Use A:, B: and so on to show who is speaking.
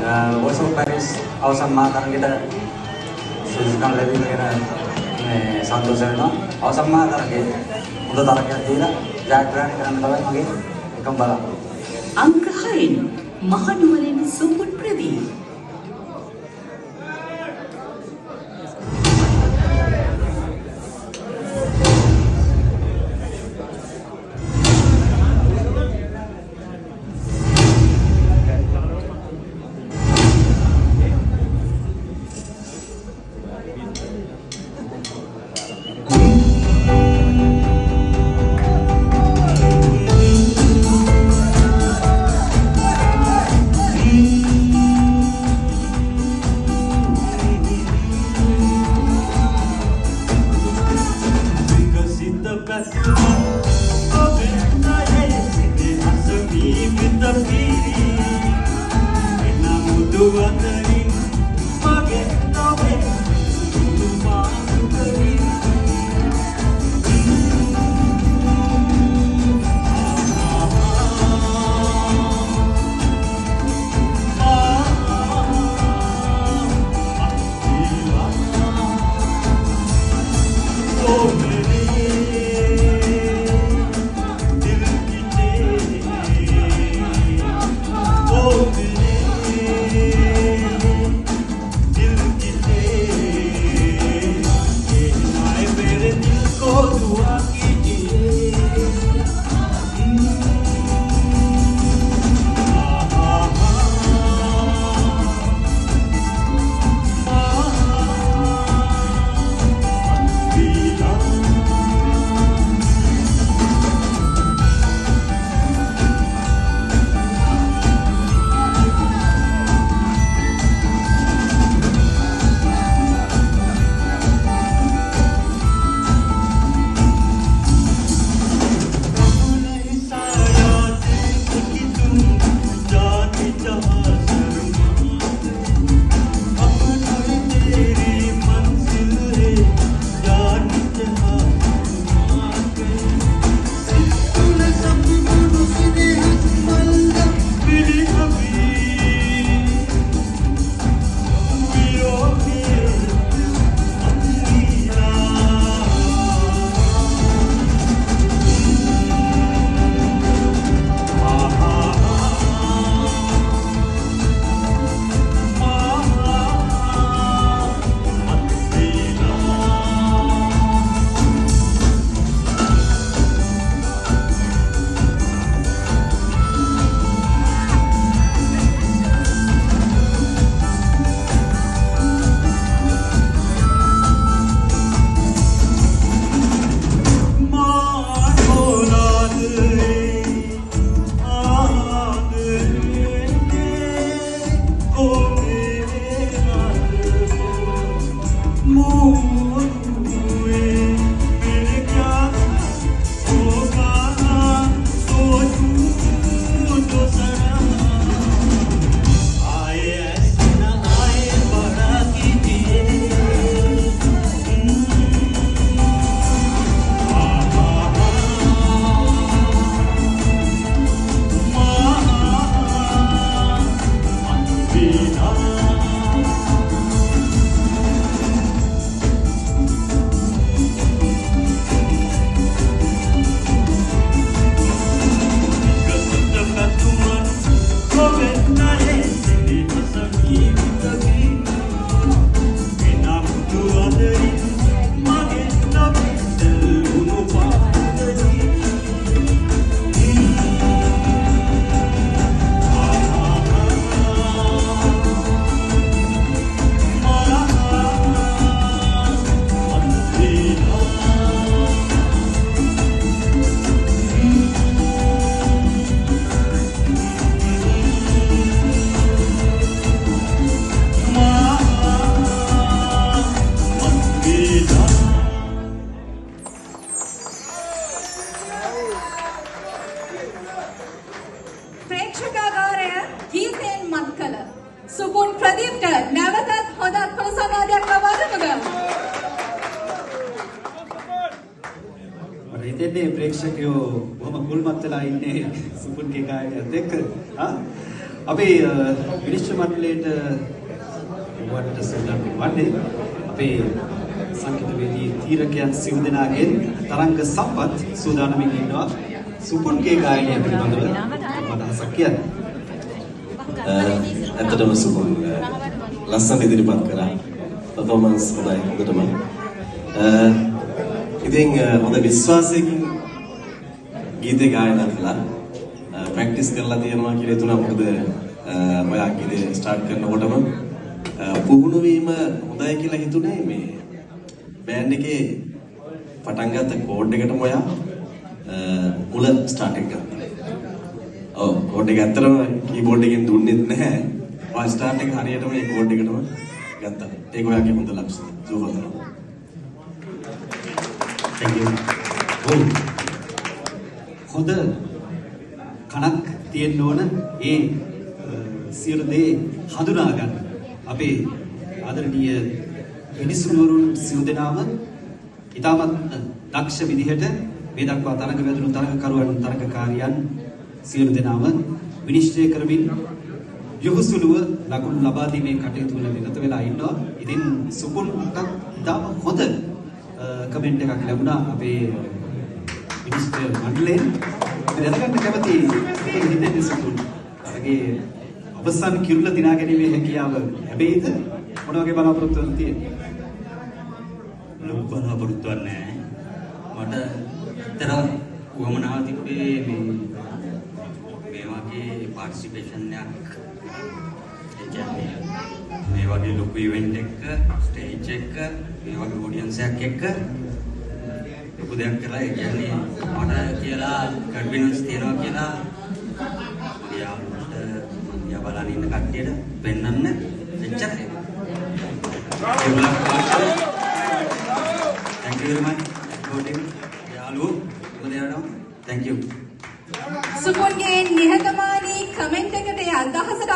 A: Voice of Paris අවසන් මාතරගෙට සුදුසුකම් ලැබීම ගැන සන්තෝෂ වෙනවා. අවසන් මාතරගේ හොඳ තරගයක් දීලා ජයග්‍රහණය කරන්න තමයි මගේ එකම බලාපොරොත්තුව.
B: අංක 6 මහනුවරින් සුපුන් ප්‍රදීප්.
C: සුපුන් ප්‍රදීප්ට නැවතත් හොඳත් පොළ සනාදයක් ලබා දෙමුද?
D: මට හිතෙන්නේ ප්‍රේක්ෂකයෝ බොහොම කුල්මත් වෙලා ඉන්නේ සුපුන්ගේ ගායනයත් එක්ක. අපේ විනිශ්චය මණ්ඩලයට වට සූදානම් වන්නේ අපේ සංගීතවේදී තීරකයන් සිව් දෙනාගෙන් තරංග සම්පත් සූදානමින් ඉන්නවා සුපුන්ගේ ගායනය පිළිබඳව අදහසක් කියන්න.
E: ඇත්තටම සුපුන් ලස්සන ඉදිරිපත් කරා. පර්ෆෝමන්ස් හොඳයි හොඳටම. ඉතින් හොඳ විශ්වාසයකින් ගීතේ ගායනා කළා. ප්‍රැක්ටිස් කරලා තියෙනවා කියලා හිතුණා. මොකද ඔයා ගීතේ ස්ටාර්ට් කරනකොටම පුහුණු වීම හොඳයි කියලා හිතුනේ මේ බෑන්ඩ් එකේ පටන් ගත්ත කෝඩ් එකටම ඔයා මුල ස්ටාර්ට් එක ගත්තා. ඔව් කෝඩ් එක ඇත්තටම කීබෝඩ් එකෙන් දුන්නෙත් නැහැ. ඔයා ස්ටාර්ට් එක හරියටම මේ කෝඩ් එකටම ගත්තා. ඒක ඔයාගේ හොඳ ලක්ෂණ. සුබපතනවා.
D: Thank you. ඔව්. හොඳ කණක් තියෙන්න ඕන ඒ සියලු දේ හඳුනා ගන්න. අපේ ආදරණීය මිනිසුන්වරුන් සිව් දෙනාම ඉතාමත් දක්ෂ විදිහට මේ දක්වා තරඟ වැදුණු තරඟකරුවන් තරඟකාරියන් සියලු දෙනාම විනිශ්චය කරමින් යොහුසුලුව ලකුණු ලබා දීමේ කටයුතු වල නිරත වෙලා ඉන්නවා. ඉතින් සුපුන්ට ඉතාම හොඳ කමෙන්ට් එකක් ලැබුණා අපේ විනිශ්චය මණ්ඩලයෙන්. දැනගන්න කැමති හිතෙන්නේ සුපුන්. අරගේ අවසන් කිරුළ දිනා ගැනීමේ හැකියාව ලැබෙයිද? මොන වගේ බලාපොරොත්තුවක් තියෙන්නේ?
A: ලොකු බලාපොරොත්තුවක් නැහැ. මට ඇත්තට උවමනාව තිබ්බේ මේ වගේ පාර්ටිසිපේෂන් එකක්. ඒ කියන්නේ මේ වගේ ලොකු ඉවෙන්ට් එකක ස්ටේජ් එකක මේ වගේ ඔඩියන්ස් එකක් එක්ක ලොකු දෙයක් කරලා ඒ කියන්නේ මට කියලා කන්ෆිඩන්ස් තියනවා කියලා මගේ යාළුවන්ට යා බලන්න ඉන්න කට්ටියට පෙන්වන්න එච්චරයි. Thank you very much. යාළුවෝ ඔබලාට thank you.
C: සුපුන්ගේ නිහතමානී කමෙන්ට් එකට ඒ අදහසට